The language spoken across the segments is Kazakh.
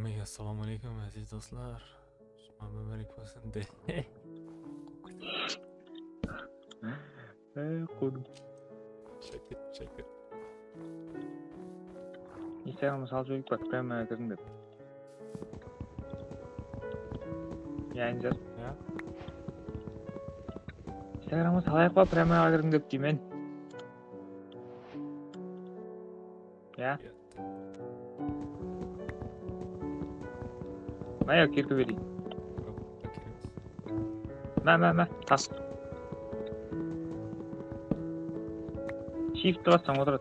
Assalomu alaykum aziz do'stlar. Shoma muborak bo'lsin. Qo'ydim. Shakir. Instagram'a salacak bak ben merak ettim dedim. Yayıncı. Ya. Instagram'a salayak bak ben merak ettim dedim men. Ya. Maya kirpi vereyim. Ma. Tas. Shift bassam oturur.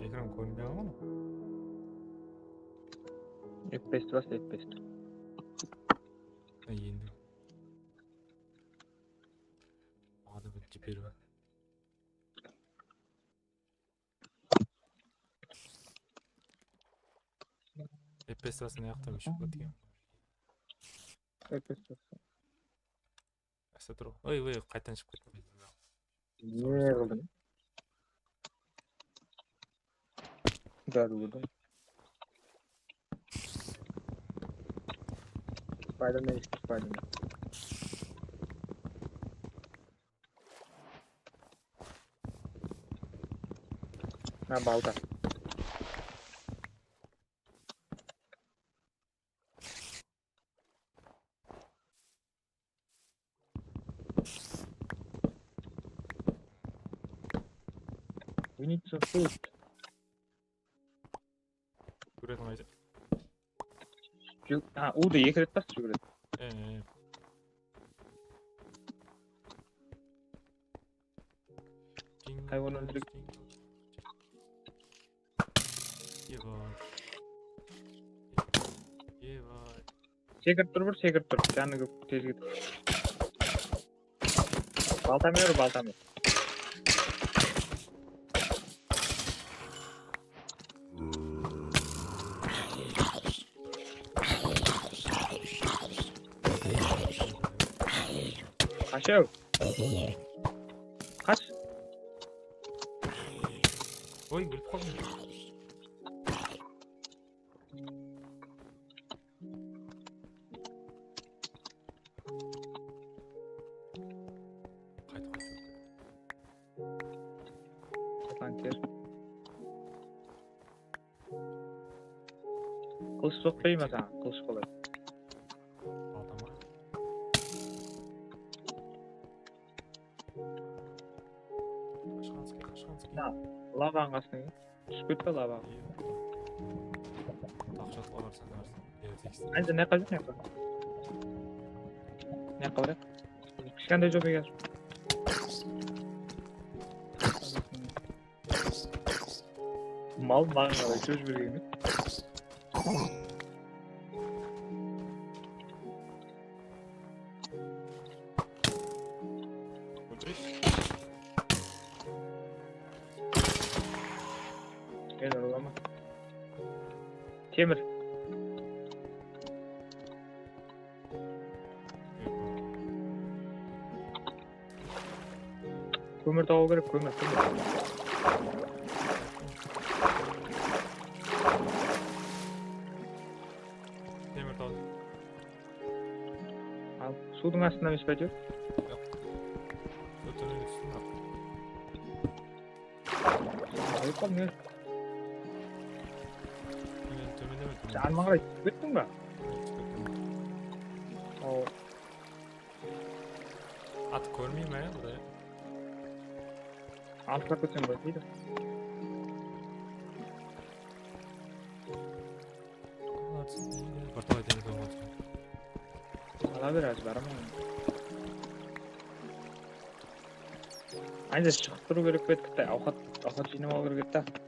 Ekran koymuyor mu? F5 bas F5. Endi. Hadi bir ciper var. F5 sırasında yaktamış bu diye. F5 bas. Asa dur. Oy qaytan chiqib ketdi. Ne kıldın? Dar vurdum. Spiderman işte Spiderman. Ha balta. We need some food. Görelim ayca. Ha, u da yekret bas şurada. Hayvan öldürük. Çekir dur. Canı yok. Tez git. Baltamıyor. Aşağı. Kaç. Oy bilip kaldım. Atlantir. Kılıç sokmayayım mesela. Kılıç kolay. Adama. Kaşkanski. Ha. Lava angasını. Süpürt de lava. Takşat olarsan dersin. Evet, Anca ne kalacak ne kalacak? Ne kalacak? Kışkanda jobu gel. Mal mangala çöz bir gibi. Gel aralama. Temir. Kömür tavuğu gerek kömür. Demir dal. Al. Sudun aslında mı ispatıyor? Yok. Ötünün üstünde. Ayıp olmuyor. Tömende mi? Sen mağara bittin mi? O At görmeyeyim ya buraya. alt kapısın bakıydı. Portal deniz olmaz. Ala biraz var ama. Anca çıkıp duru gerek ettik de avukat jinema gerek ettik.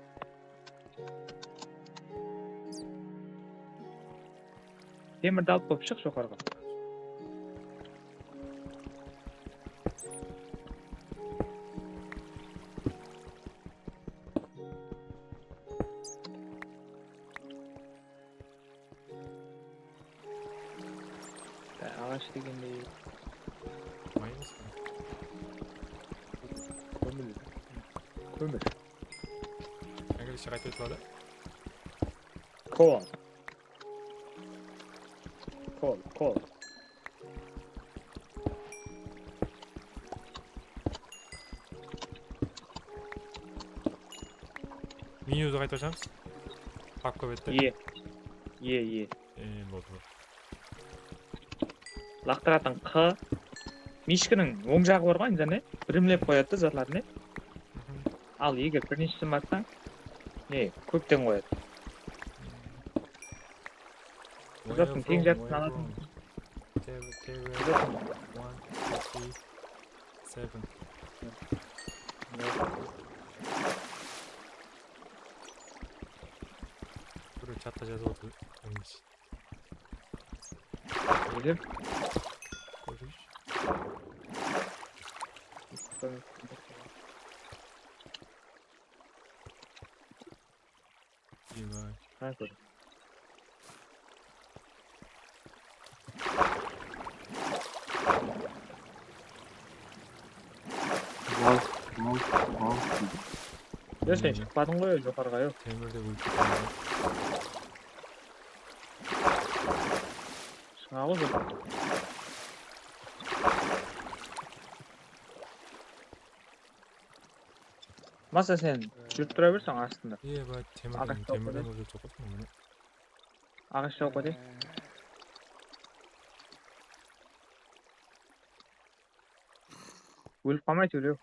Temir dalып koyup çık sokarga. Көмір. Англисче қайтып айтып ады? Кол. Кол. Менюді қайтып ашамыз. Папка бетте. Е. Болды. Лақтыратын Q. Мишкінің оң жағы бар ғой, не? Бірімлеп қояды зарлар, не? Ал егер біріншісін бассаң, не, көптен қояды. Жазатын тең жартысын алатын. Table 1, 2, 3, 7. Бір чатта жазып отыр. Не деп? Көрсейші. Ебай. Қай көрді? Сен шықпадың ғой, жоғарыға ел. Темірде өліп кеткен. Шыға ғой жоғар. Маса сен жүріп тұра берсің астында. Ебай, темірден уже жоқ қосың мұны. Ағаш жауып қой. Өліп қалмайды өлеу.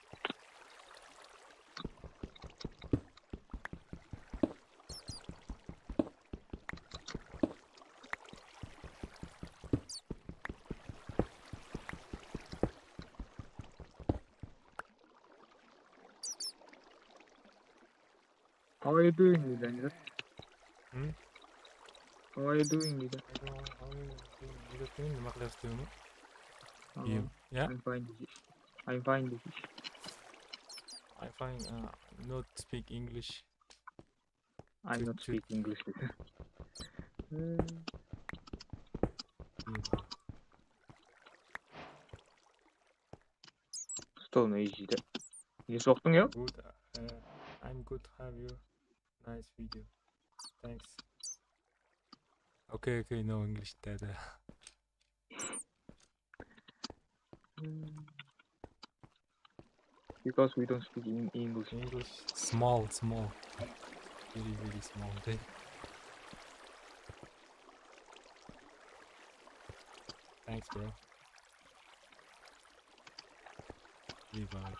How are you doing, Daniel? How are you doing, Nida? Nima qilyapsiz deymi? Yeah. I'm fine. I find not speak English. I'm not speak English. Stol ne yiydi? Ne soktun ya? Good. I'm good. Have you? Nice video. Thanks. Okay. No English, Dad. Because we don't speak English. English. Small. Very small. Okay. Thanks, bro. Bye.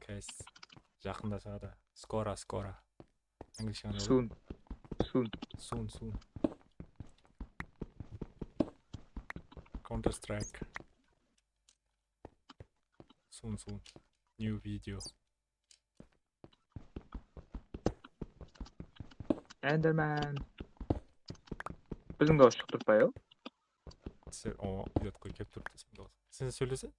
Guys, жақында шығады. Скоро. Англишка не Soon. Counter Strike. Soon. New video. Enderman. Біздің дауыс шықтырып па, ел? Ұят қой, кеп тұрып десем дауыс. Сен сөйлесе?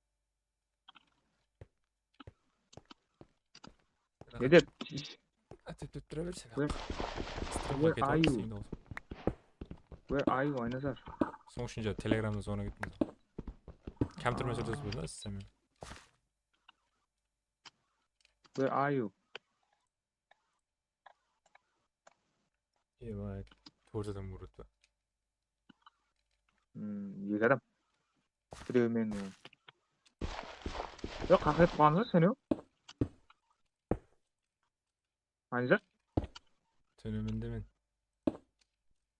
Не деп? Теп тұра берсен. Where are you? Where are you, Айназар? Соң үшін жа телеграмда соңына кеттім. Кәм тұрмай сөйлесіп болды, сәмен. Where are you? Ебай, төрден көреді ба? Екі адам. Біреу мен... Жоқ, қақырып қалғаныз сен еу? Айназар? Төменде мен.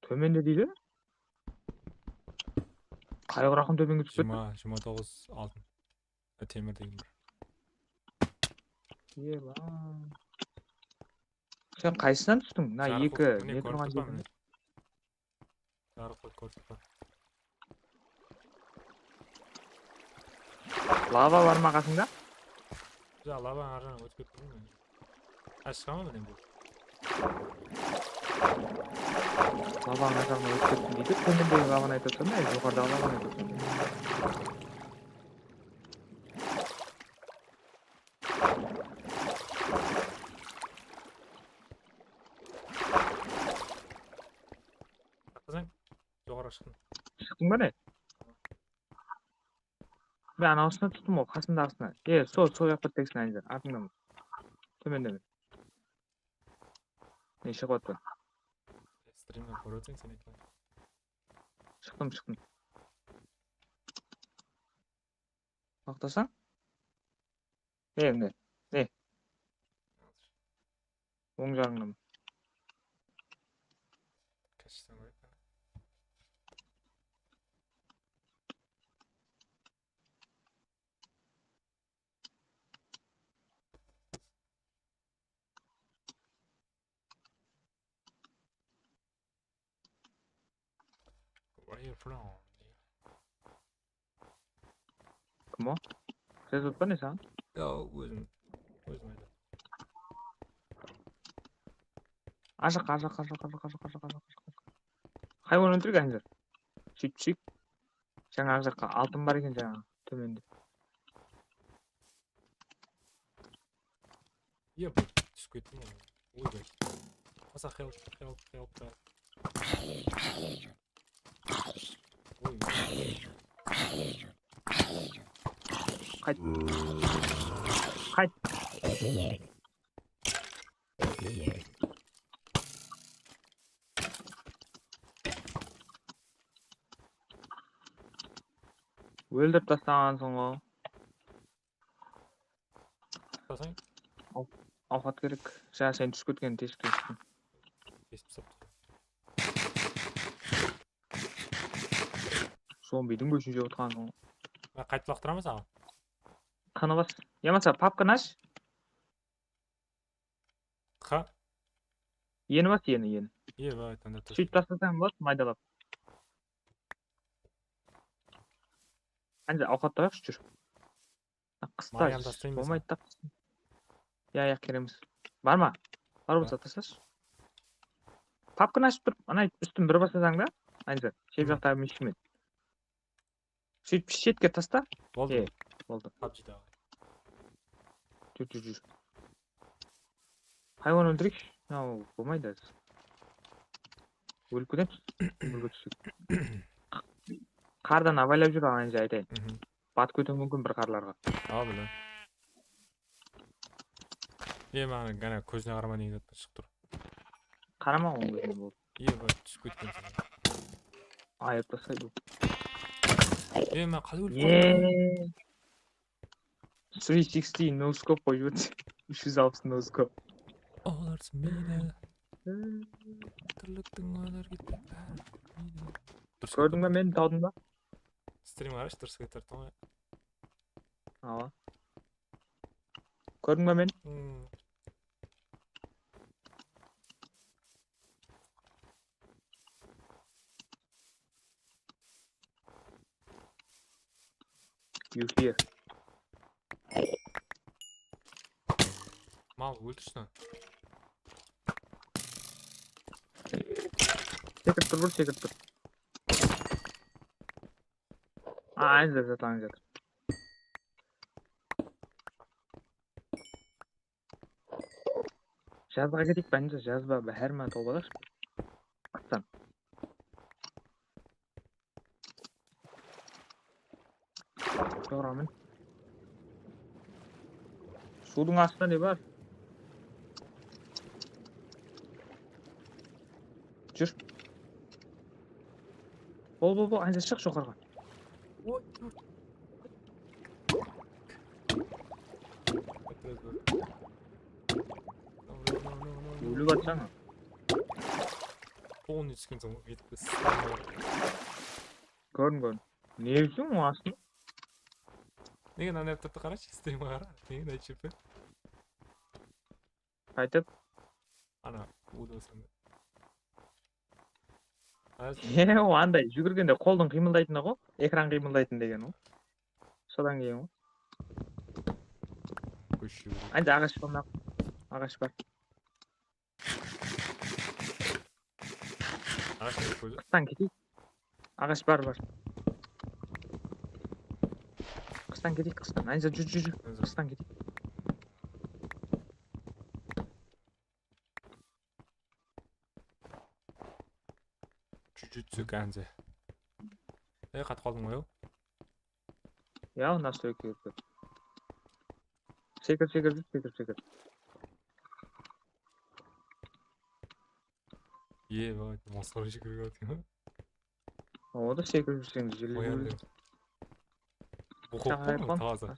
Төменде дейді? Қай құрақын төменге түсіп кетті? 29 алтын. Темір деген бір. Еба. Сен қайсынан түстің? На, екі не тұрған жерден? Жарық қой, көрсіп па. Лава бар ма қасыңда? Жа, лаваның аржана өтіп кетті ғой мен. Шыға ма білем бұл? Лаваның аржағына өтіп кеттің дейді. Төмендегі лаваны айтып тұрсам, жоғарыдағы лаваны айтып тұрсам. Қызың, жоғары шықтың. Шықтың ба не? Мен анаусына тұттым ол, қасындағысына. Сол жаққа тексін Айназар, артыңдан. Төмендеме? Ne işe koydu? Стримнен көріп отырсың сен екен. Çıktım. Baqtasan? Ne? Оң жағыңнан. Кәшістен көріп. Where are you from? Kim o? Ses tutma ne sen? Ya özüm aytам. Aşık. Hayvan öldürgen anjır. Çık. Жаңа ақ жаққа алтын бар екен жаңағы төменде. Иә, бұл түсіп кеттім ғой. Ойбай. Маса help. Қайт. Өлдіріп тастағансың ғой. Тасаң? Ауқат керек. Жаңа сен түсіп кеткен тесіктен шықтың. Кесіп сапты. Зомбидің көшін жеп отырғансың ғой. Қайтып лақтырамын саған? Қаны бас. Ямаса папканы аш. Қа? Ені бас, ені. Иә, бай, таңдап тұр. Сөйтіп тастасаң болады, майдалап. Әнде ауқатта қапшы жүр. Қыста Мариям тастаймын болмайды да. Я кереміз. Бар ма? Бар болса тасташы. Папканы ашып тұрып, ана үстін бір басасаң да, әнде шеп жақтағы мешімен. Сөйтіп шетке таста. Болды. Болды. PUBG-дағы. Жүр. Hayvan öldürük. Ya болмайды. Өліп кетеміз. Өліп түсіп. Қардан абайлап жүр ананжа айтайын. Батып кетуі мүмкін бір қарларға. Білем. Маған ғана көзіне қарама деген зат шығып тұр. Қарама оның көзіне болды. Бай, түсіп кеткен сен. Айып тастайды. Маған қалай өліп 360 ноускоп қойып өтсе. 360 ноускоп. Оларсың мені. Тірліктің олар кетпек бәрі. Көрдің бе мені таудың ба? Стрим қараш, дұрыс кетірді ғой. Ава. Көрдің бе мені? You here. Мал, өлтіршін. Секіріп тұр. Айнза жатыр. Жазбаға кетейік бәнді, жазба бәріма толбадаш. Қыстан. Жоғырамын. Судың астында не бар? Жүр. Бол, айнза шық жоғарға. Өліп атсаңа. Полный түскен соң кетіп кеттің. Көрін. Не үшін о астында? Неге ана тұрды қарашы, стримға қара. Неге айтып жүрпе? Қайтып? Ана, удосында. О, андай жүгіргенде қолдың қимылдайтыны ғой, экран қимылдайтын деген ғой. Содан кейін ғой. Әнде ағаш болмақ. Ағаш бар. Қыстан кетейік. Ағаш бар. Қыстан кетейік. Әнде жүр. Қыстан кетейік. Жүзі кәнзе. Қатып қалдың ғой? Я, у нас той күйіп. Секір. ебать, масқара жүгіріп жатыр. О да секіріп жүрсең Қоян желі. деп. Бұқып қой таза.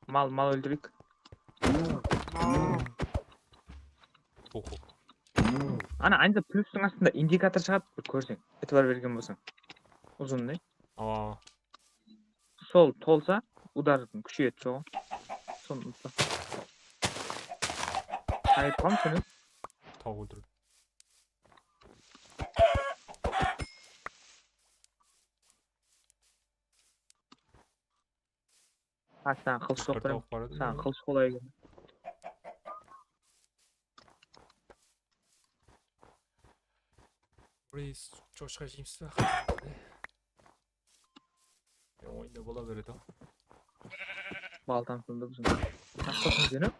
Мал өлтірейік. Бұқып. Ана айнда плюстың астында индикатор шығады, бір көрсең. Этибар берген болсаң. Ұзын не? Aa, Сол толса, удардың күшейеді соған. Соны ұмытпа. Қайып қалым сені? tavuk öldürdüm. Bak sen kılıç Yukarıda sokturam. ok vardı Sen mı? kılıç kolay geldi. Burayı çoşka jimsi var. Oyunda bola böyle de. Baltan sonunda bizim. Nasılsın seni?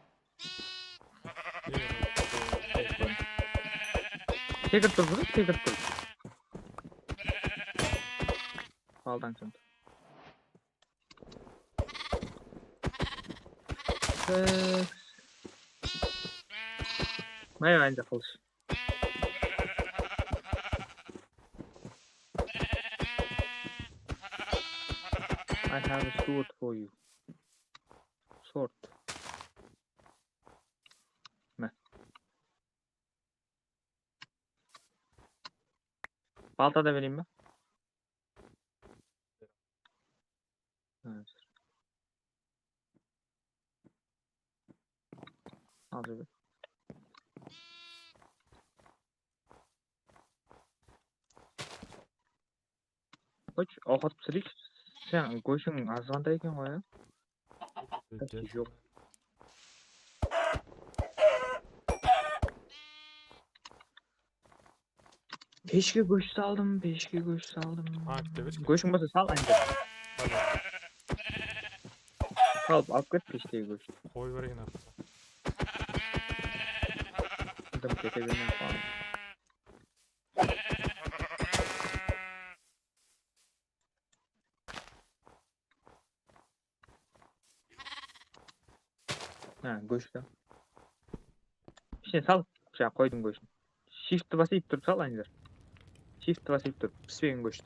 Tekrar dur bunu, tekrar dur. Baltan sonunda. Ne bence kılıç. I have a sword for you. Sword. Ne? Balta da vereyim mi? Evet. Al bir. Koç, oqat pişirik. Sen go'shing azg'anda ekan qo'ya. Yo'q. Peshga go'sht saldim, peshga go'sht saldim. Ha, bitta ber. Go'shting bo'lsa sal anga. Hadi. Sal, olib ket peshga go'sht. Koy vereyim artık. Dim ketavermay qoldim. Ha, go'shtni. İşte sal. Şey qo'ydim go'shtni. Shift bosib turib sal anga. Shift bosib turib pishgan go'sht.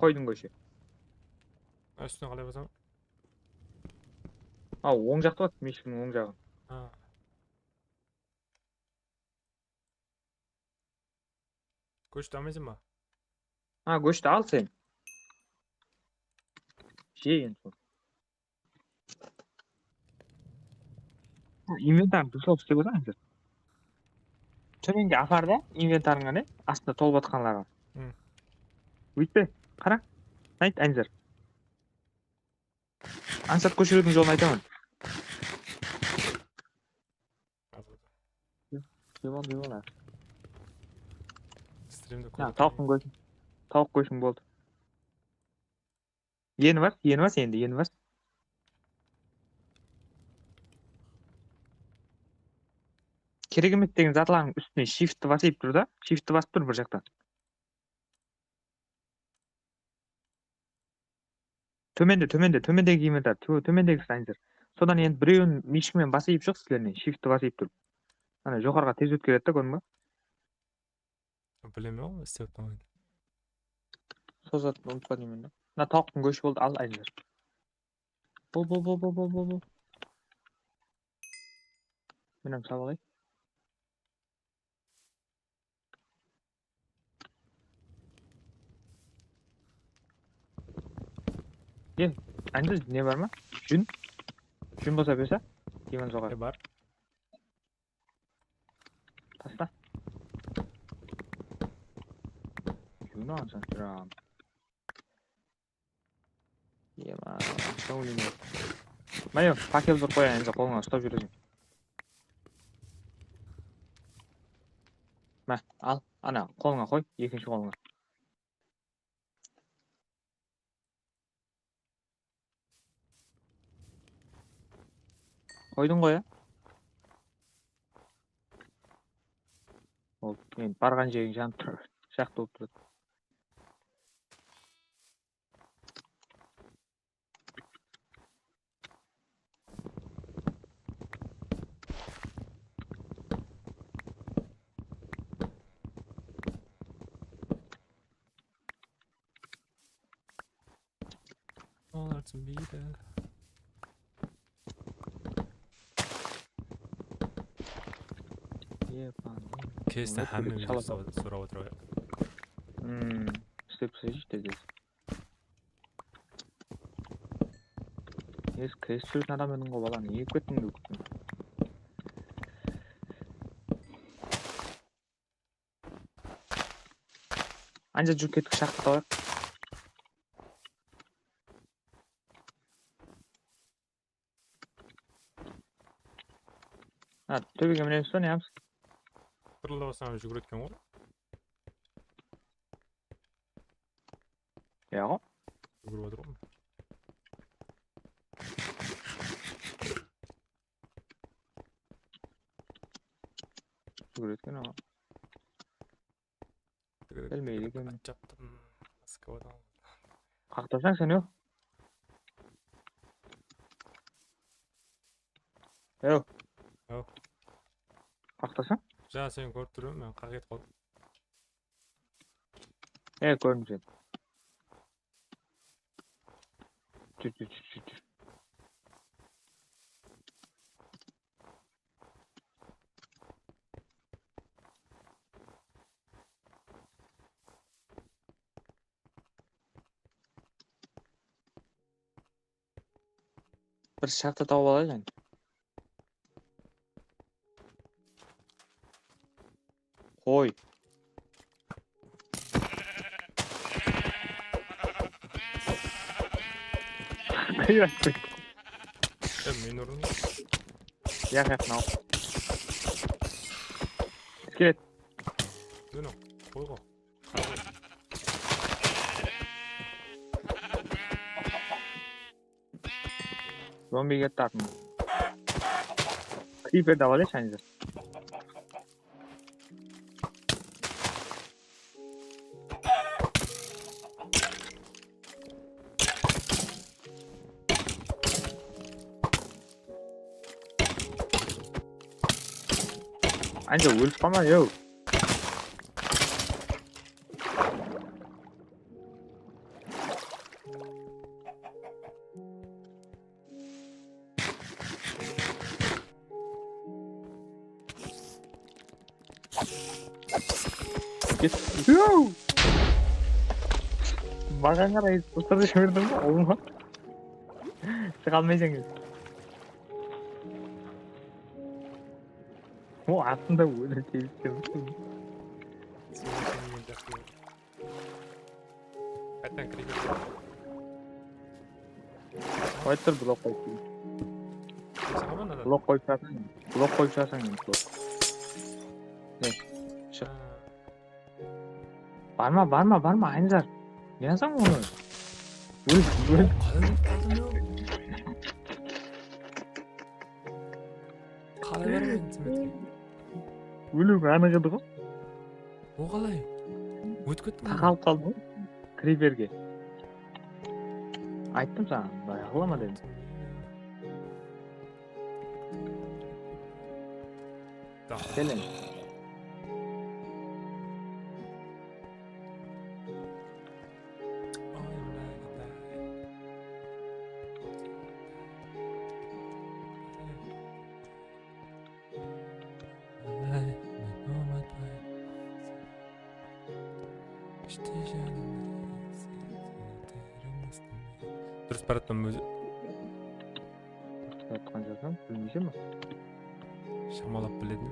Qo'ydim go'shtni. Üstüne kalaya basam. Ha, o'ng жақта bak, meshkning o'ng jag'i. Ha. Koş demeyeceğim mi? Ha, go'shtni al sen. Şey endi. Inventarni to'lib isteb o'tamiz. Төменге апарда инвентарыңа не? Астында толып жатқанларға. Бүйтпе. Қара. Айт, Анзар. Аңсат көшірудің жолын айтамын. Дебол. Stream'de Ya, koy. tavuk көшің болды. Yeni var endi, yeni var. Керек емес деген затлардың үстіне shift'ті басып тұр да. Shift'ті басып тұр бір жақтан. Төмендегі инвентар, төмендегі Анзар. Содан енді біреуін мишкімен басып жоқ сілеріне, shift'ті басып тұр. Ана жоғарға тез өткереді да, көрдің бе? Bilemiyorum, isteyip tamam. Созат ұмытпа деймін да. Мына тауықтың көші болды, ал Анзар. Бол. Менің сабалай. Anca ne var mı? Jün bolsa bersa. Divan soğar. Ne var? Tasla. Jünü alsan sıram. Yema. Şöyle. Mayo, paket bir koyayım da koluna stop жүресің. Mә, al. Ana, қолыңа қой, екінші қолыңа. Қойдың ғой, Ол, мен барған жерің жанып тұр. Шақ болып тұрады. Onlar түсінбейді. Кесті әмі өзі сұрап отыру. істеп тұрсайшы деді. Кес жүрген адам едің ғой бала, неге кеттің бе өктің? Анжа жүріп кеттік шақты тауайық. Төбеге мінеміз ба, не ямыз? Тұрылда басынан жүгір өткен ғой. Яғы? Жүгіріп отыр ғой. Жүгір өткен аға. Білмейді екен. Жаптым. Москвадан. Қақтасаң сен еу? Еу? Еу. Қақтасаң? Жаңа сені көріп тұрмын, мен қақ етіп қалдым. Көрдім сені. Жүр. Bir şartta tavып алайын. Қой. Мен ұрын. Нау. Скелет. Дүйін ау, қойға. Zombi get tartma. Creeper da var ya sence. Anca wolf ama yok. Yo! Mаған қарай ұстарды жібердің ба? Олма. Шыға алмайсың. О, астында өлі келістен. Қайттан крипер. Қойттыр блок қойсын. Блок қойсасың. Не? Шық. Барма, Айнзар. Не yazan onu? Öl. Қалай бармайын, Тіметке? Өлу анығыды ғой? О, қалай? Өтіп кеттің? Тақалып қалды ғой? Криперге. Айттым саған, баяғылама дедім. Келем. Дұрыс бараттым өзі. Айтқан жазам, білмейсің ма? Шамалап біледім.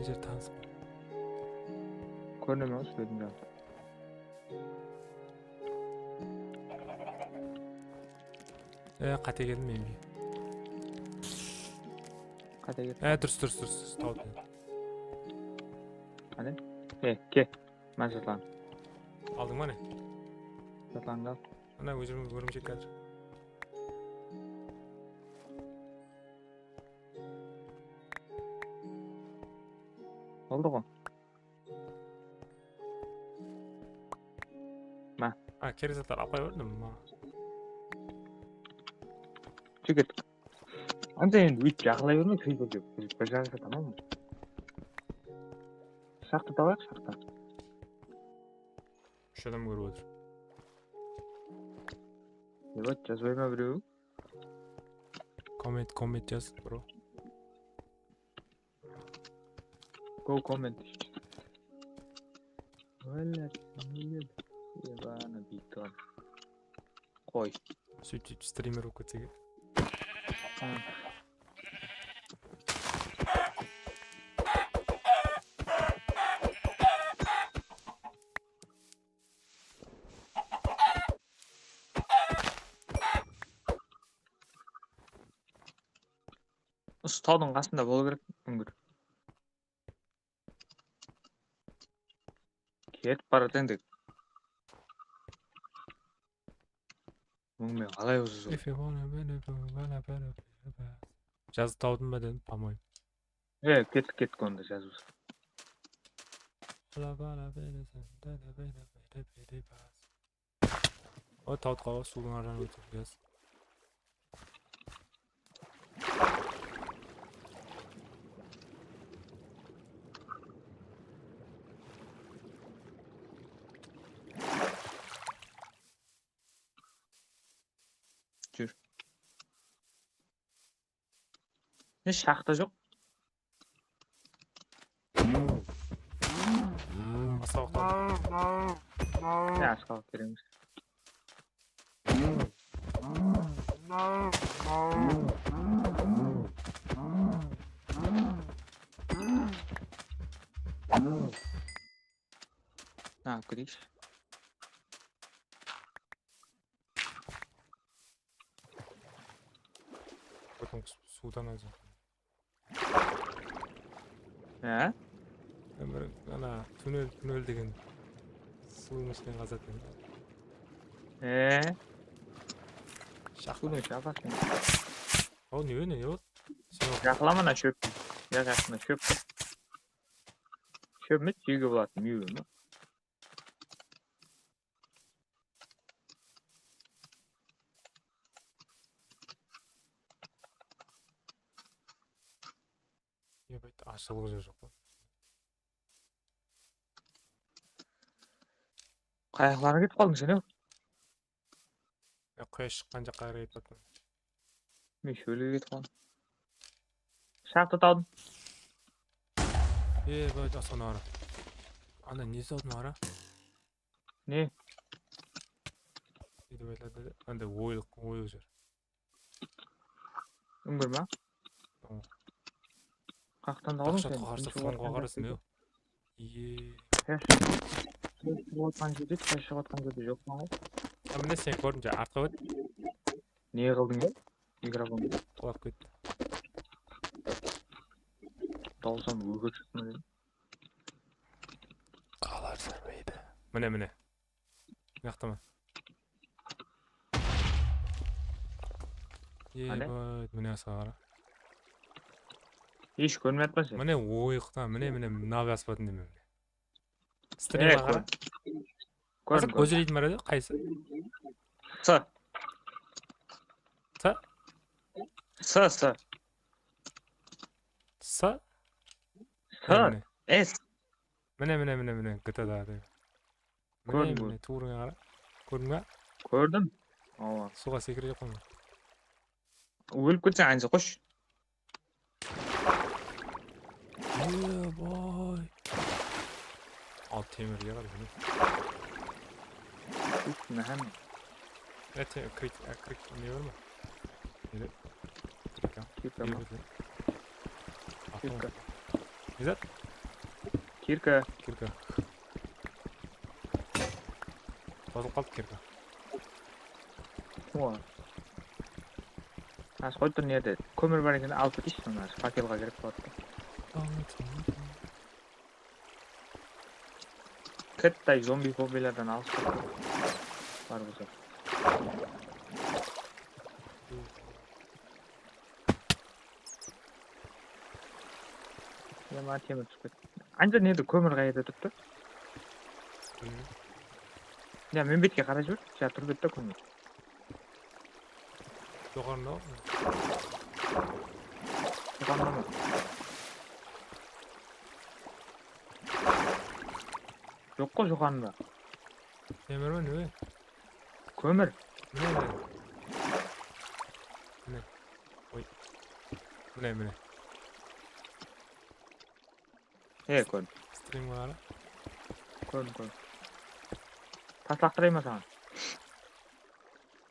Жер таныс ба? Көрінеме осы бетін жазды. Қате келдім менге. Қате келді. Дұрыс, тауды. Hadi. Ke. Ben satlan. Aldın mı ne? Satlan kal. Ana örümcek gelir. Oldu mu? Kerizatlar apay ördüm mü? Çık et. Anca енді өйтіп жақылай берме, криперге. Başarırsa tamam mı? Шахта табайық, шахта. Үш адам көріп отыр. Ебать, жазбай ма біреу? Коммент жаз, бро. Go comment. Блядь, ебана битон. Қой. Сөйтіп стример болып кетсек. Осы таудың қасында болу керек үңгір. Кетіп бара жатсаңдек. Мұңмен қалай осы жол? Жазып таудың ба дедім, по-моему. Кеттік онда жазып. О, таудқа судың аржаны өтіп жаз. Жүр. Шахта жоқ. Асқалық кереміз. Көрейікші. Потом судан алып. Ана туннель деген судың ішінен қазатын. Судың іші апасың. О, не вот? Жақылама ана шөпті. Жақына шөпті. Шөп емес, жеуге болатын мүйі ме? Ебать, ашылғы жер жоқ. Қаяқларына кетіп қалдың сен, Құяш шыққан жаққа қарай кетіп жатырмын. Мен шөлге кетіп қалдым. Шахта таудың. Ебать, асана ара. Ана не таудың ара? Не? Сөйтіп айтады. Андай ойлық жер. Үңгір ма? Қақтан алдың сен? Тақшатқа қарсы фонға қарасың, Шығыватқан жерде жоқ ма? Міне сен көрдім жа, артқа өт. Не қылдың ба? Микрофонды. Құлап кетті. Дауысам өгір шықтың дедім. Қалар сәрмейді. Міне. Мияқтама. Ебать, міне асқа қара. Еш көрмей атпа сен? Міне ойықта, міне мына аспатын деме. Стримға қара. Қазір көзірейдің бар еді, қайсы? С. С. Міне, GTA-да. Міне, туырыңа қара. Көрдің ба? Көрдім. Суға секіре жоқ қойма. Өліп кетсең айнысы қош. Ебай. Ал темірге қара. Нәхәм. Крик не бар ма? Нелер? Кирка ма? Кирка. Незат? Кирка. Басылып қалды кирка. Аз қойып тұр нерде. Көмір бар екен алып кетейші, факелға керек болады. Кіттай зомби фобиялардан алып кетті. Бар болса. Ема темір түсіп кетті. Анжа неді көмір қайда тұрыпты? Мен бетке қарай жүр, жа тұр бетті көмір. Жоғарында ғой? Жоғарында ма? Yok ko yukarıda. Temir mi ne? Kömür. Ne? Ne? Oy. Bu ne? He koydum. String var hala. Koydum. Taslaktırayım mı sana?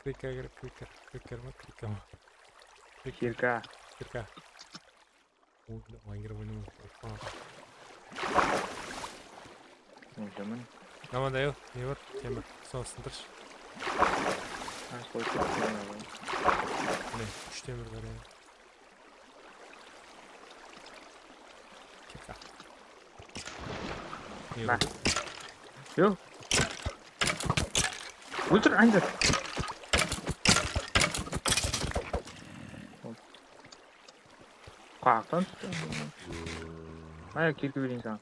Kriker mı? Kriker mı? Şirka. Kriker. Vangir oyunu. Neyse Ama da yok. Ne var? Temir. Son sındır. ben koydum. Ne? 3 temir var yani. Kriker. Ne Bak. oldu? Yok. Ultur aynı. Kalktan tuttu. Ayak kirpi bir insan.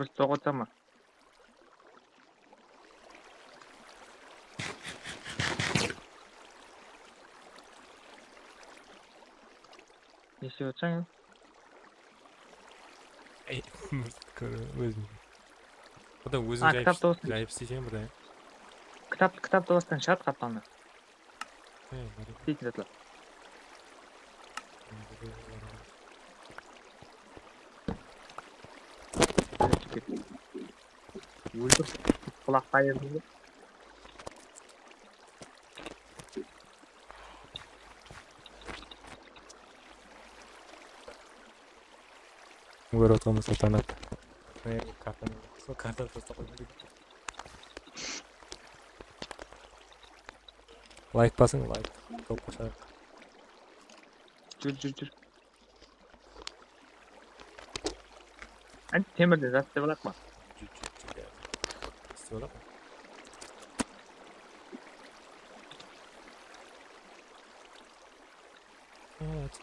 Bir soğutsam mı? Ne istiyorsan ya? Ey. Özüm. Bu da özüm Ha, kitap da olsun. jayıp isteyeceğim bu da ya. Kitap da bastan şart katlandı. He, hadi. Teki de Ultur. Kulak kayırdı. Gue otomu satanat. Ne kartan. So kartan terus like basın like. Çok başarılı. Cür. Hani temir de zaten bırakma. İstiyorlar mı? Evet.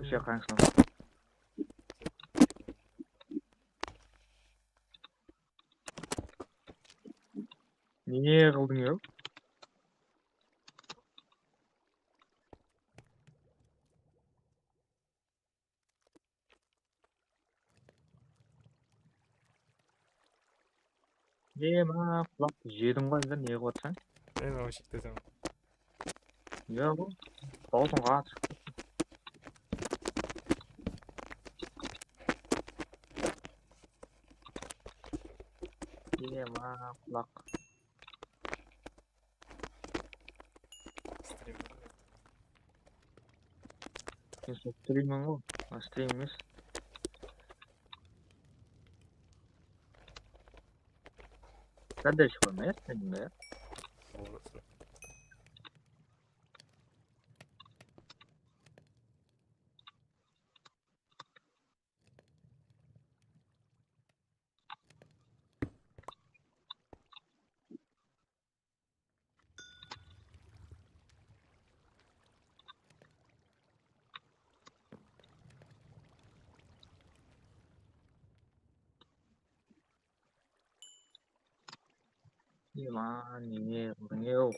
Bir şey kanka. Niye kıldın ya? Yema kulak yedim ғой енді не қылып жатсаң? Ben o şekilde tamam. Yok. Olsun kaç. Yema kulak. Streaming ғой. Stream емес. Kardeş koymayasın ya. Yema niye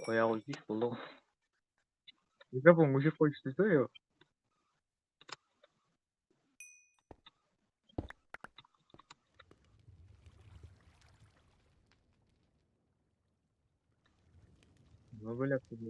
koyağı hiç buldum. Bize bu müzik koyuştuysa ya. Ne böyle yapıyor?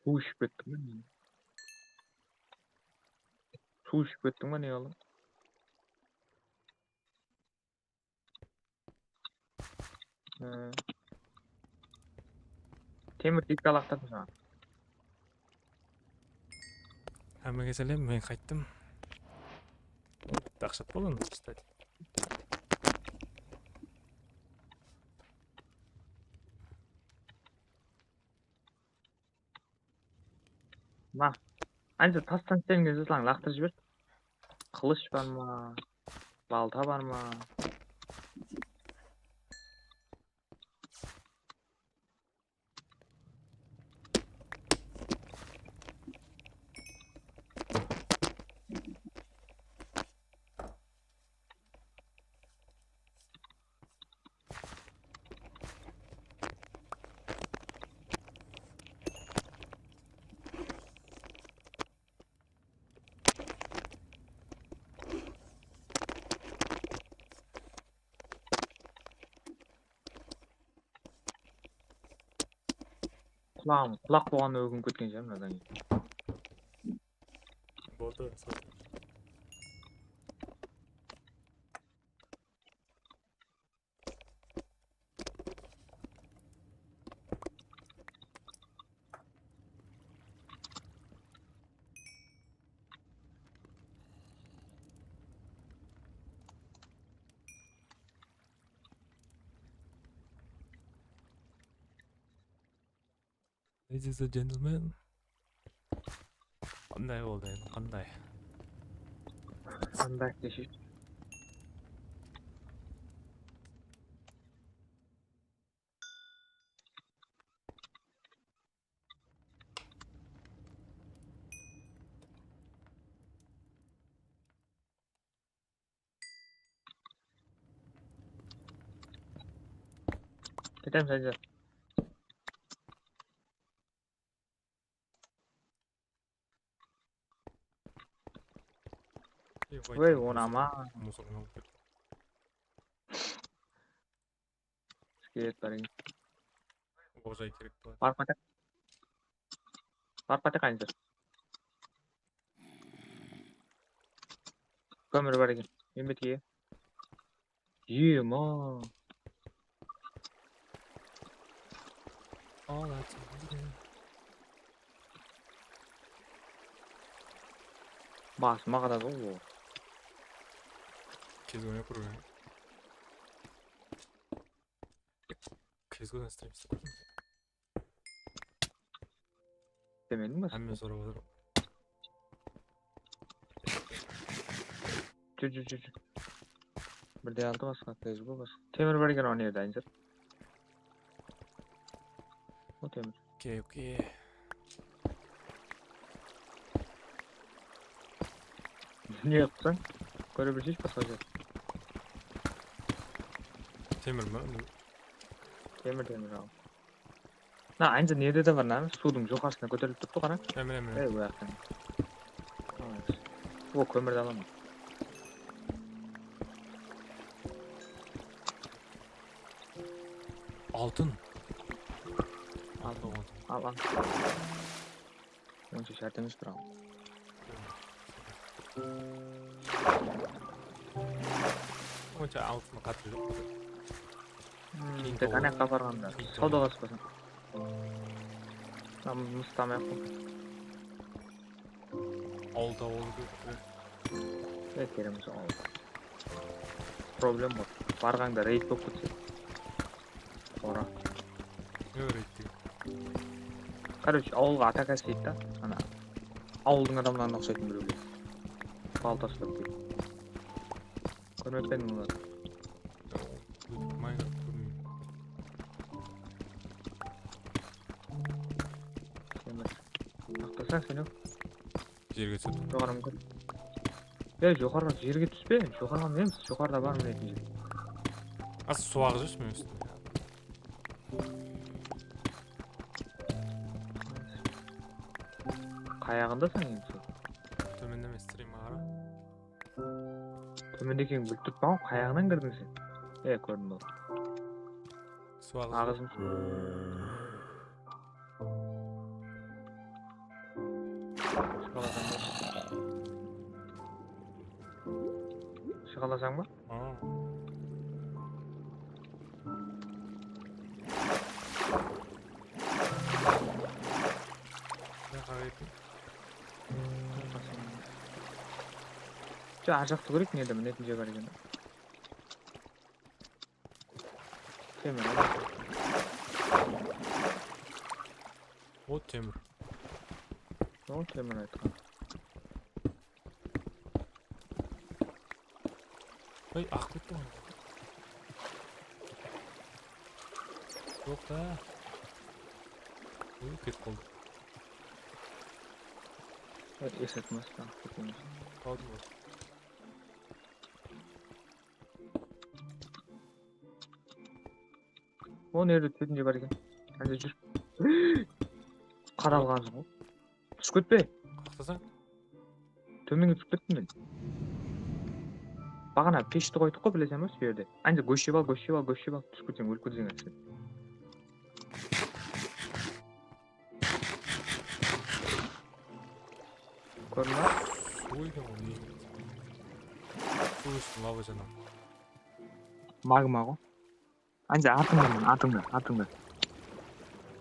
Su içip ettim ben. Su içip ettim ben ya oğlum. Temir dik dalaktadım sana. Hamma keselem men qaytdim. Dahshat bo'ldi, kстати. Ma. Anca tastan sen gözü lan laktır jibir. Kılıç var mı? Balta var mı? Kulak boğanı ögün kötken canım nereden geliyor? Bo'ldi. Ladies and gentlemen. Qanday bo'ldi endi? Qanday? Kandak deşiş. Gidelim sence. Vay ona ama. Musulmon olib ketdi. Skelet var. O'zay kerak bo'ladi. Var patak aynıdır. Kömür var ekan. Men betiye. Yiyeyim ha. Oh, that's amazing. Basma kadar o. Kezgona kurgan. Kezgona stream istedi. Demedim mi? Hamma so'rab o'tirib. Cü. Bir de altı basma. Tezgah bas. Temir var ekan o nerede aynıdır. O temir. Okay. Ne yaptın? Böyle bir şey basacak. Temirmi? Temir al. Na aynı nerede de var lan? Sudun yukarısına götürüp tuttu kana. Hemen. Bu yakın. Evet. O kömür de alamam. Altın. Al. Onca şartımız duram. Onca altın qatı yo'q. Tek anak kaparganda. Savdo basmasın. Tam mustam yapım. Oldu. Evet yerimiz oldu. Problem var. Barganda raid болып кетсе. Ора. Ne öğretti? Короче, ауылға атака істейді да. Ана ауылдың адамдарына ұқсайтын біреулер. Балта ұстап келіп. Көрмеппін оларды. Майнкрафт көрмеймін. Темір. Ақтасаң сен өк. Жерге түсіп. Жоғары мүмкін. Жоғарыға жерге түспе. Жоғарыға мінеміз. Жоғарыда бар мінетін жер. Az su ağacı mı üstünde? Қаяғындасың енді сен? Төмендеме стримге қара. Төменде екенін біліп тұрмауын қаяғынан кірдің сен? Көрдім болды. Su ağacı. Ағызым. Çıkalasang mı? Aa. Ne kaybettim? Ар жақты көрейік не де нетінше бар екен. Темір. О, темір. О, темір айтқан. Ой, ақ кетті ғой. Жоқ та. Ой, кетіп қалды. Есетмес. Қалдым ғой. О, nerede төтінше бар екен. Әлде жүр. Қаралғансың ғой. Түсіп кетпе. Қақтасаң? Төменге түсіп кеттім мен. Бағана пешті қойдық қой, білесің бе, сол жерде. Анде көшіп ал. Түсіп кетсең өліп кетесің сен. Көрдің ба? Су екен ғой, не? Су үстін лава жаңа. Магма ғой. Анде артыңда.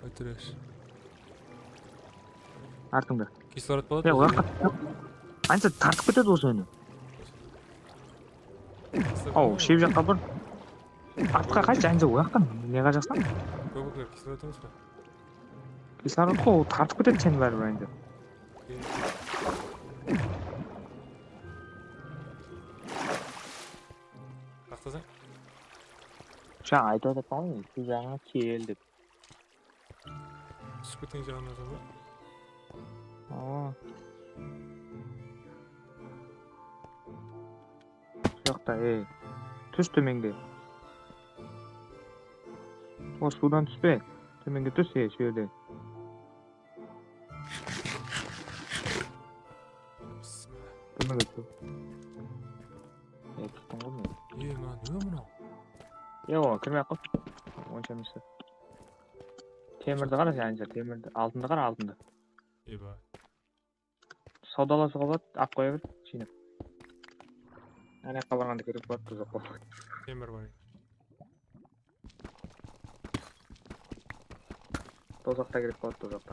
Өтіреш. Артыңда. Кислород болады? Ояққа. Анде тартып кетеді осы өні. Оу, шеп жаққа бір. Артқа қайтшы, анде ояқтан. Не қажақсан? Көбіклер кислород емес па? Кислород қой, ол тартып кетеді сені бәрібір анде. Қақтасаң? Жаңа айтып жатқан ғой, су жағына кел деп. Түсіп кеткен жағына жаза ба? Жоқта, түс төменге. О, судан түспе. Төменге түс, сол жерде. Төменге түс. Тұттың ғой мен. Мына, не мынау? О, кірмей-ақ қой. Онша емес. Темірді қара сен, анша темірді. Алтынды қара, алтынды. Ба. Саудаласуға болады, ақ қоя бер, жинап. Аяққа барғанда керек болады, тұзақ қой. Темір бар. Тозақта керек болады, тозақта.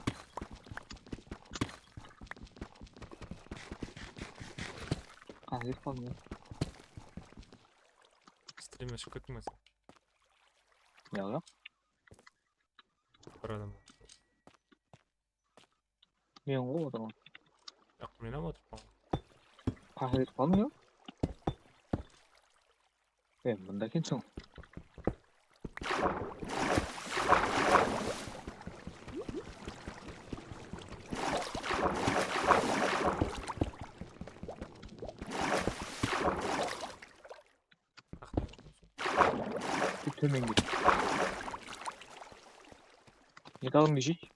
Кетіп қалдым мен. Стримге шығып кеттің бе сен? Жоқ. Бір адам. Мен ғой отырмын. Жоқ, мен ап отырып қалдым. Қақы кетіп қалдың, жоқ? Мұнда екенсің. Төмен кет. Металлыңды жейші.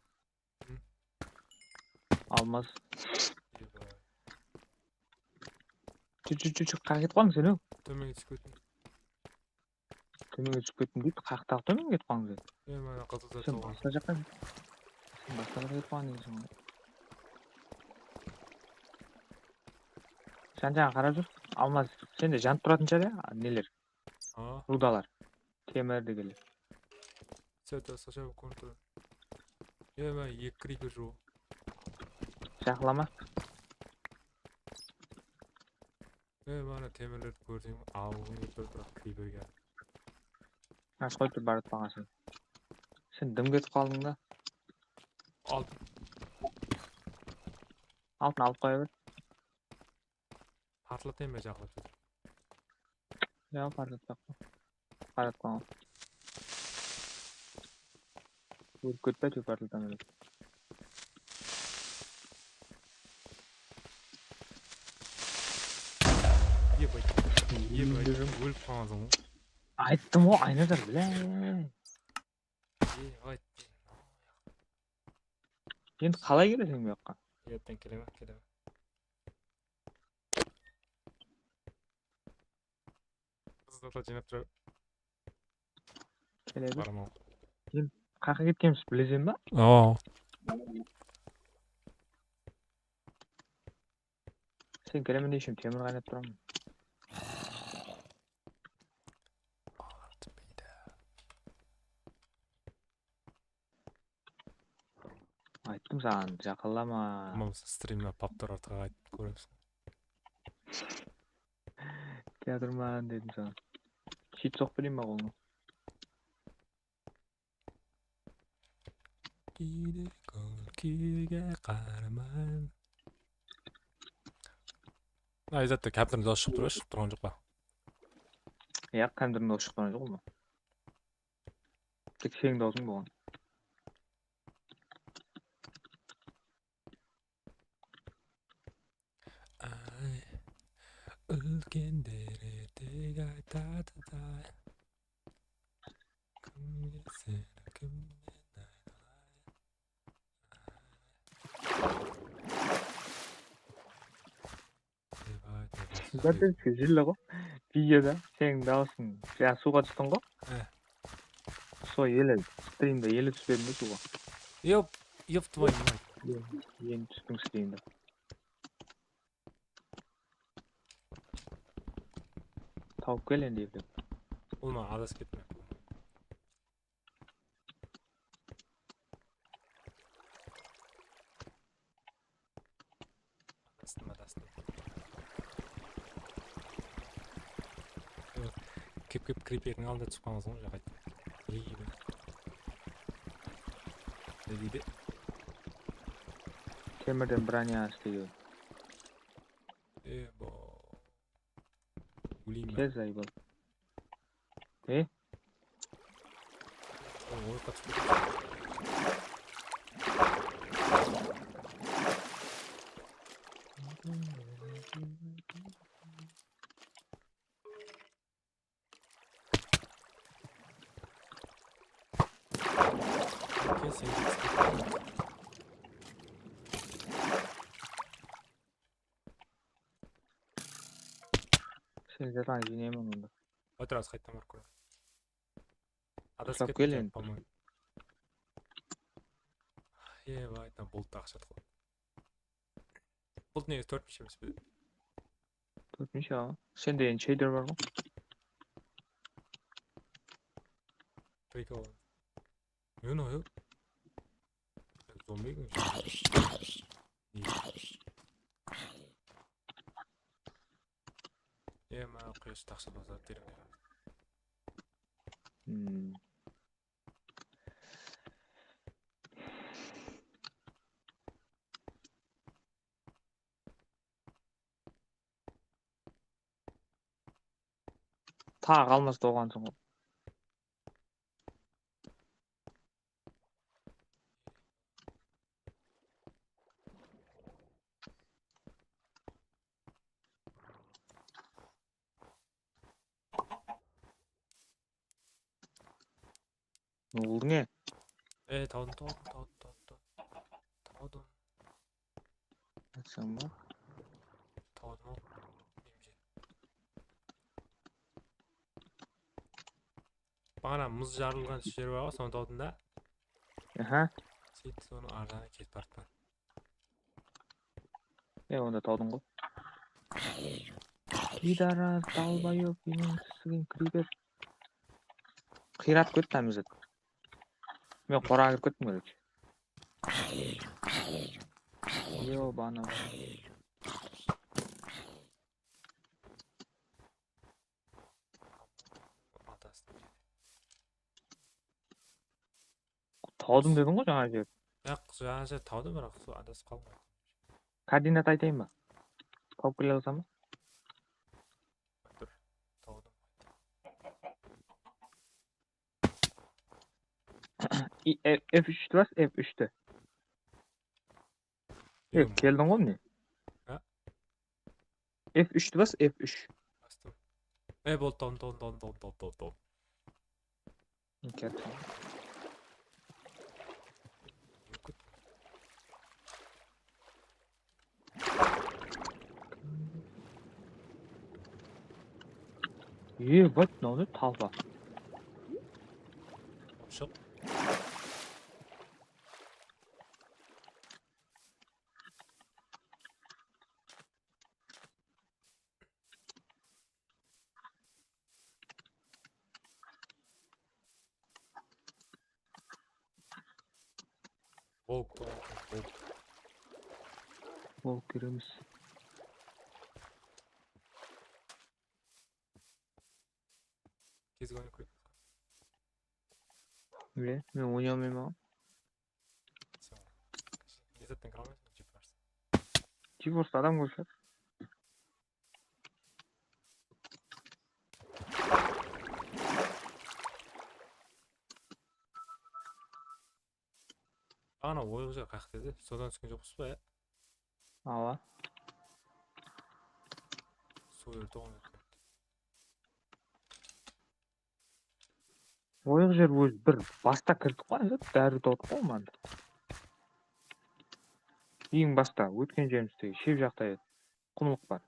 Алмаз. Жүр, қақ кетіп қалдың сен, өң? Төменге түсіп кеттің. Төменге түсіп кеттің дейді, қақтағы төменге кетіп қалдың сен. Мана қызыл зат Сен болған. басқа жаққа кетіп қалған дейсің ғой. Сен жаңа қарап жүр. Алмаз, сенде жанып тұратын шығар, нелер? Рудалар. Темір дегелер. Это сначала контур. Мана екі крипер жоу. Жақылама. Мана темірлерді көрсең, ауын бір криперге. Аш қойып барып қалған сен. Сен дым кетіп қалдың да. Алтын алып қоя бер. Партлатайын ба жақылап жүр? Жоқ, партлатпақ. Өліп кетпе, тек партлатам өліп. Ебай, өліп қалғансың ғой. Айттым ғой, айнадар, біле. Айттым. Енді қалай келесің бұл жаққа? Ертең келе ме? Қызылдата жинап тұр. Келе бер. Бармау. Қақы кеткеніміз білесен ба? Sen gelemen deyişim temir kaynat duram. Ayttım sana jakallama. Tamam stream'e paplar artık ayıp görüyorsun. Teatrman dedim sana. Şit sok bileyim bak onu. Kirge qaraman. Ay zaten kaptan da çıkıp duruyor, turgan жоқ па? Ya kandırın da ışıklanı yok mu? Tek şeyin de olsun bu. Ay, ölkendere teg aytады да. Кімге сені кімнен Zaten sezildi o. Videoda senin dağılsın. Ya suga çıktın ko. He. Su yeli. Stream'de yeli түспедin mi suga? Ёп твою мать. Yeni çıktın stream'de. Tavuk gelen diye biliyorum. Olma adasып кетме. Adastım. Кеп крипердің алдына түсіп қалыңыз ғой жақайт. Ne deydi? Temirden bronze istiyor. Bo. Güleyim ben. Tez ayıbıl. Oy kaçıp Kesin. Sen zaten yiyemem onda. Oturaz қайттан барып көрем. Адасып Ұстап кеттім кел деп, енді. по-моему. Айта болтты ақшат қой. Болт негізі 4 емес пе? Tutmuş ya. Sen de yeni şeyler var mı? Прикол. Не знаю. Зомби ғой. Мана құйыс тақшы базар терім. Ta kalmaz doğansın. Ne oldu ne? Taudum. Sen bak. Taudum ol. Бағана мұз жарылған жер бар ғой, соны таудың да. Aha. Сөйтіп соны ардана кетіп бартқан. Onda taudun ko. Gidara dalbayıp benim sıkın kriber. Kırat köttem üzet. Ben qora girip kettim gerek. Yo bana. Taudum dedin ko жаңа жер. жаңа жер таудым, бірақ сол адасып қалмайды. Koordinat aytayım mı? Tavuk bile olsa mı? Dur. Taudum. F3'tü bas F3'tü. Yok geldin oğlum ne? Ha? F3'tü bas F3. Bastım. Болды, таудым. Gel. Bak ne oluyor? Talba. Шық. Volk. Volk kiremiz. Tezgahını koy. Ne? Ben oynayamıyorum ama. Sen. Ne zaten kalmıyorsun cip varsın. GeForce'da adam koşar. Ana oyuncuya kalk dedi. Sodan çıkınca yokusu be. Ava. Soyurdu onu. Oyық жер өзі бір баста кірдік қой дәрі тауып қоймады. Ең баста өткен жеріміздегі шеп жақта еді. Құмлық бар.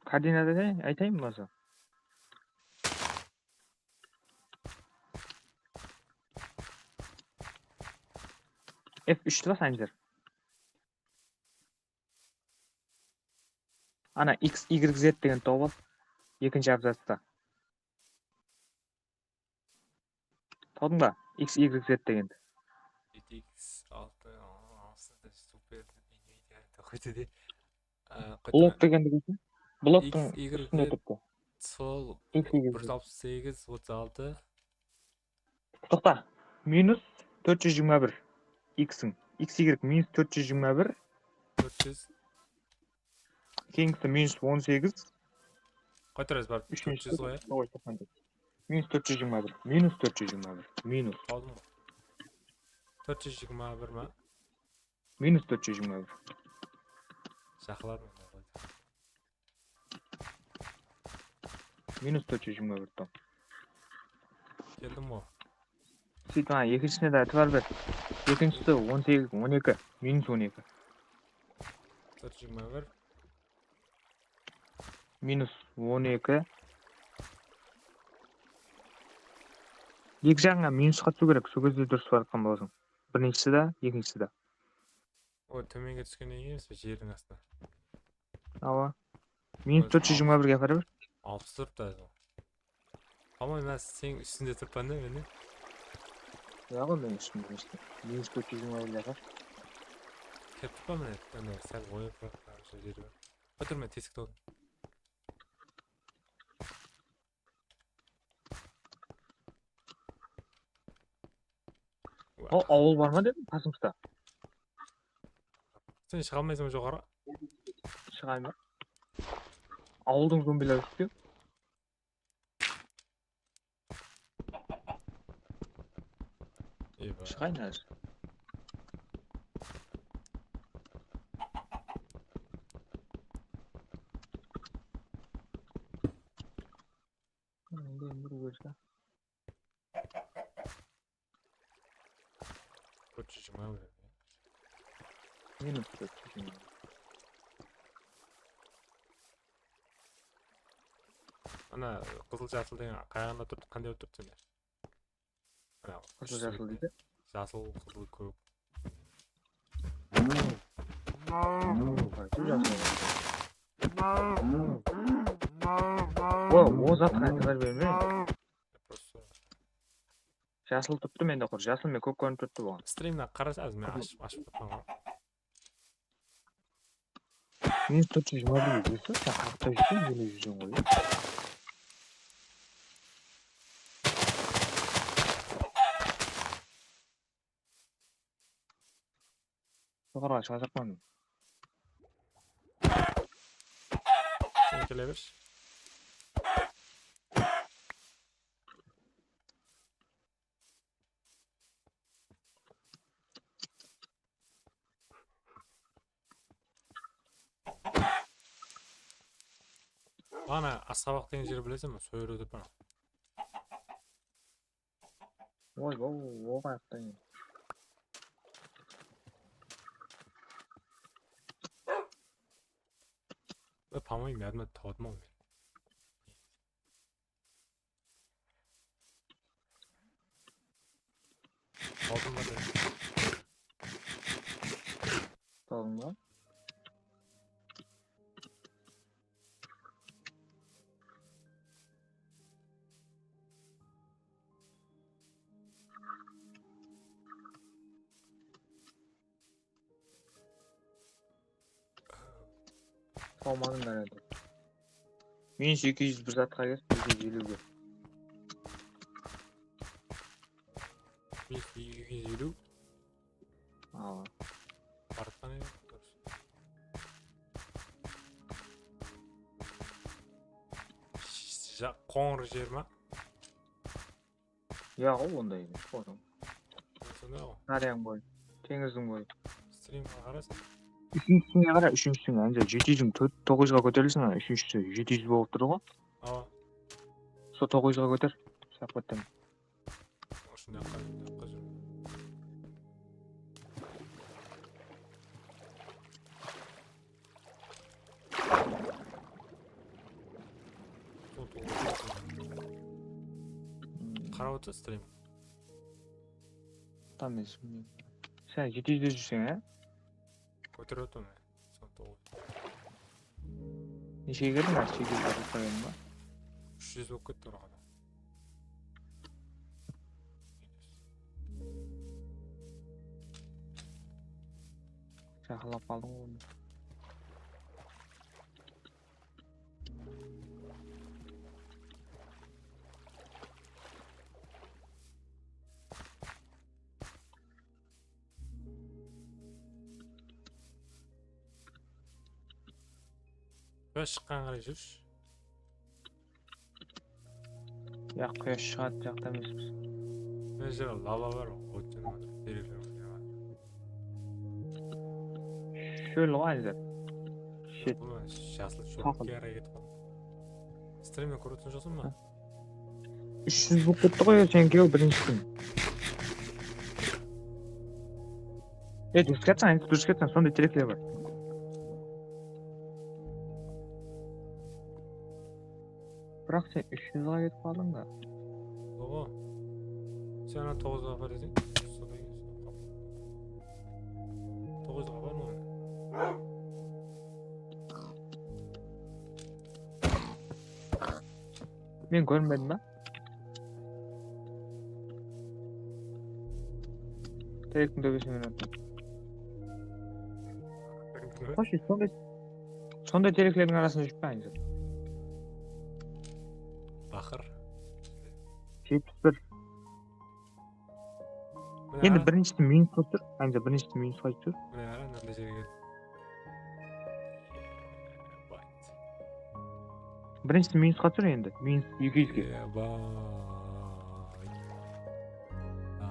Координат айтайын болса. F3'ті басаңыздар. Ана X, Y, Z деген тауып ал. Екінші абзацта. Таудың ба? X, Y, Z дегенді. GTX 6 aslında süper Nvidia takıtı de. Блок дегенді көрсін. Блоктың X, Y, үстінде Z. тұрды. Sol X, Y, Z. 168, 36. Тоқта. Минус 421. X'ің. X, Y минус 421. 400. Кейінгісі минус 18. Kaç var? 400 koya. Минус 421. Минус 421. Минус. Kaldı mı? 421 mi? Минус 421. Şaklar mı? Минус 421 там. Geldim mi o? Сөйтіп ана екіншісіне де айтып бар бер. Екіншісі 18, 12. Минус 12. 421. Минус 12. Екі жағыңа минус қатысу керек. Сол кезде дұрыс баратқан боласың. Біріншісі де, екіншісі де. O tömenge түскеннен кейін емес пе жердің астына? Ава. Минус 421-ге апара бер. 64 da. Ama ben senin üstünde tırpan değil mi? Ja, ғой мен үстімде işte. Минус 421-ге апар. Kep tırpan mı? Ben de sen oyun bırakıyorum şu yeri. Otur ben teskit oldum. О, ауыл бар ма дедім қасымызда. Sen çığa almayısın mı жоғары? Шығайын ба? Ауылдың зомбилері үстте. İyi be. Шығайын әзір. Koçucum abi. Минус 421. Ana kızıl jasıl деген қайғанда тұрды қандай болып тұрды сенде? Ana Қызыл жасыл дейді. жасыл қызыл көк. Қайтып жасыл. О затқа айтылар берме. Просто Жасыл тұрды менде құр. Жасыл мен көк көрініп тұрды бұған. стримді қарасаңыз мен ашып тұрмын ғой. Минус 421 дейсің, сен қырықта жүрсің, елу жүрсің ғой. Жоғарыға шыға жақпадым. Sen келе берші. Ана Асқабақ деген жер білесің бе? Сойыр өтіп ана. Ой, о қаяқтайын. По-моему, я тауадым ау мен. Таудым ба деп. Талдың ба? Olmadın herhalde. Minus 200 bir zatqa gel, 250'ge. Minus 250. Aa. Arttan ev. Qo'ng'ir yer mi? Yo'q, unday emas. Qo'ydim. Shunday o. Daryoning bo'yi, dengizning bo'yi. Streamga qarasang. Üçüncüsüne qara, üçüncüsüne anca 700 900'ga ko'tarilsin, üçüncüsü 700 bo'lib turadi. Ava. So 900'ga ko'tar. Shaqotdan. Shunday qilib. Qarab o'tir stream. Tam esim. Sen 700'de жүрсең, ha? Ko'tarib o'taman. Son to'g'ri. Nechega kelding? 800 ga qo'yganmi? 300 bo'lib ketdi orqada. Saqlab qoldim uni. Quyosh chiqqan qaray yurish. Yo'q, quyosh chiqadi, yoqda emasmiz. Mezra lava var o. O'tgan var. Derilar. Şöyle anca. Shit. Buni shaslik Qoqil. sho'rga hareket qil. Streamga ko'rib o'tirishasizmi? 300 bo'lib ketdi qo'y, senki birinchi kun. Duruz ketsan, sonda telefon bor. Biroq sen 300 ga ketib qolding da. Baba. Sen ana 9'a var dedin. 9'a var mı? Men görmedim ben. Telefonda dövüşümün ötü. Hoş, sonda telefonların arasında düşüp bence. Bakır. 71. Endi birinchisi minus qo'yib, ancha birinchisi minus qo'yib tur. Buni ara natijaga keldi. Birinchisi minus qo'yib tur endi. Minus 200 ga.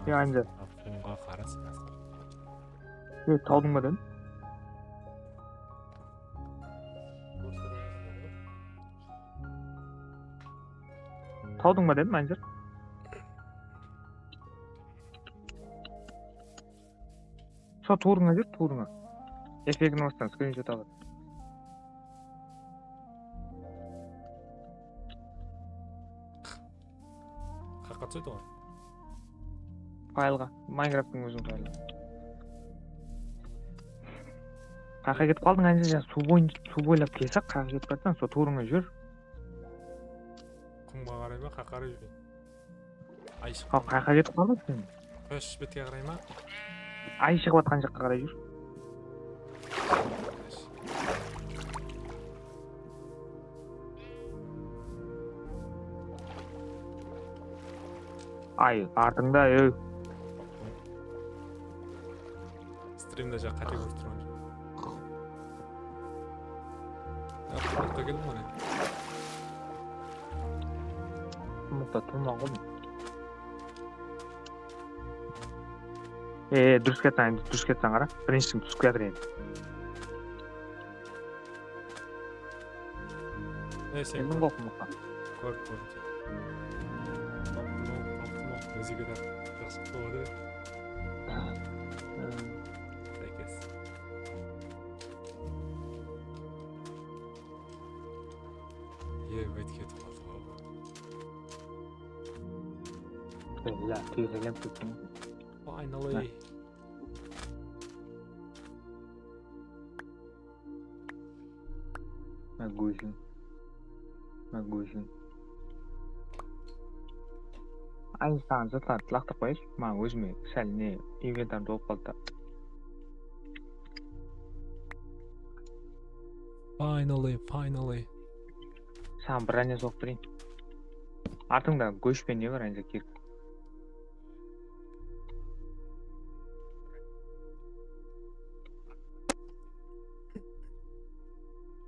Ya ancha. Bunga qarasın. Tog'dingmi dedim. Tog'dingmi dedim ancha. So to'g'ringa yur, to'g'ringa. Efektni ostan screenshot olib. Qayerga tushdi o? Faylga, Minecraft'ning o'zini fayli. Qayerga ketib qolding ancha, suv bo'ylab kelsak, qayerga ketib ketsan, so to'g'ringa yur. Qumga qarayman, qayerga yuring. Aysh. Ha, qayerga ketib qolding sen? Quyosh betga qarayman. Ay chiqayotgan joqqa qaray yur. Ay, ardingda, ey. Streamda ja qat'iy ko'rib turaman. Orta keldim mana. Muhta turmag'im. Duruz ketsan qara. Birinchisi tushib ketdi endi. Neyse. Endi qo'rqmoqqa. Ko'r. O'ziga da yaxshi bo'ldi. Sakkiz. Bet ketib qoldi. Bella, tezagam ketdim. Finally. Magujin. Aynı zotlar laqtib qo'yish, men o'zimga sal ne inventarda bo'lib qoldi. Finally. Саған бір әне соғып берейін. Артыңда көш пен не бар әне кирк.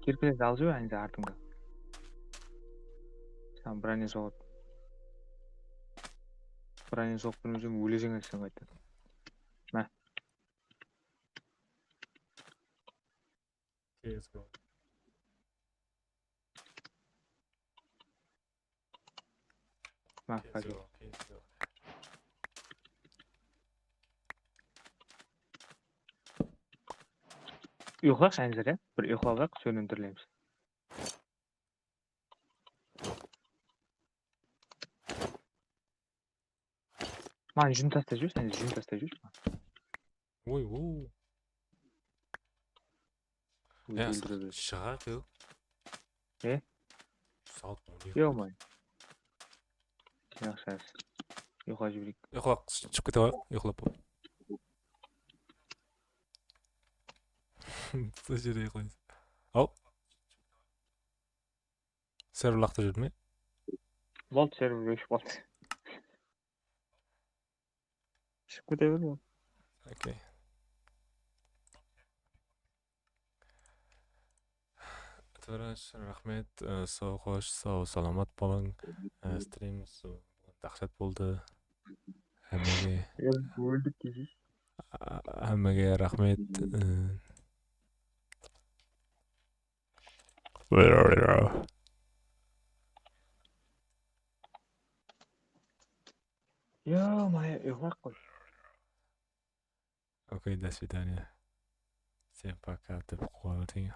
Киркілерді алып жібер әне артыңда. Саған бір әне соғып. Бір әне соғып бермесең өлесің сен қайта. Мә. Let's go. Мә, Let's қажет. go. Let's go. Ұйықтайықшы әнзір, ә? Бір ұйықталайық, сөнін түрлеміз. Маған жүн тастай жүрсің, әнзір жүн тастай жүрсің. Ой. Өзі өлдіреді. Шығақ ел. Саут мұны. Йо-май. Жақсы әз. Ұйыққа жіберейік. Ұйықлап шығып кете қойық. Ұйықлап бол. Сол жерде ұйықлаймыз. Ау. Сервер лақта жүрді ме? Болды, сервер өшіп қалды. Шығып кете бер. Окей. Товарищ, рахмет. Сау қош, сау саламат болың. Стрим дақшат болды. Өлдік дейсіз. Әмеге рахмет. Йо-май, ұйықтайық қой. Окей, до свидания. Всем пока деп қойдың.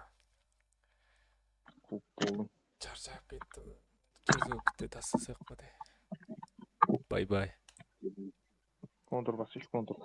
Болдым. Чаршап кеттім. Кезекте тастасақ па де. Бай-бай. Контур басыш, контур.